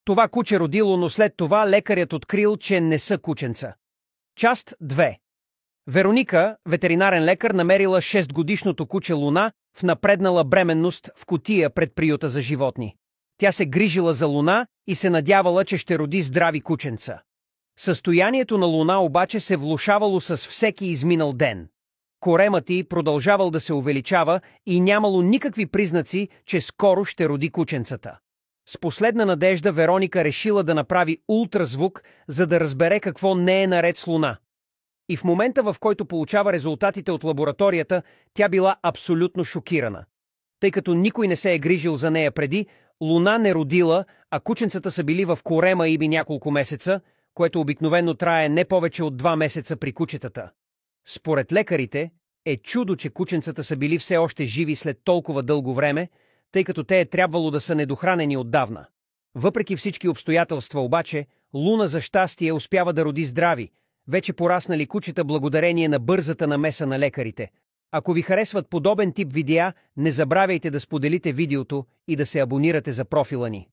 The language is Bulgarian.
Това куче родило, но след това лекарят открил, че не са кученца. Част 2. Вероника, ветеринарен лекар, намерила 6-годишното куче Луна в напреднала бременност в кутия пред приюта за животни. Тя се грижила за Луна и се надявала, че ще роди здрави кученца. Състоянието на Луна обаче се влошавало с всеки изминал ден. Коремът й продължавал да се увеличава и нямало никакви признаци, че скоро ще роди кученцата. С последна надежда Вероника решила да направи ултразвук, за да разбере какво не е наред с Луна. И в момента, в който получава резултатите от лабораторията, тя била абсолютно шокирана. Тъй като никой не се е грижил за нея преди, Луна не родила, а кученцата са били в корема й няколко месеца, което обикновено трае не повече от 2 месеца при кучетата. Според лекарите, е чудо, че кученцата са били все още живи след толкова дълго време, тъй като те е трябвало да са недохранени отдавна. Въпреки всички обстоятелства обаче, Луна за щастие успява да роди здрави, вече пораснали кучета благодарение на бързата намеса на лекарите. Ако ви харесват подобен тип видеа, не забравяйте да споделите видеото и да се абонирате за профила ни.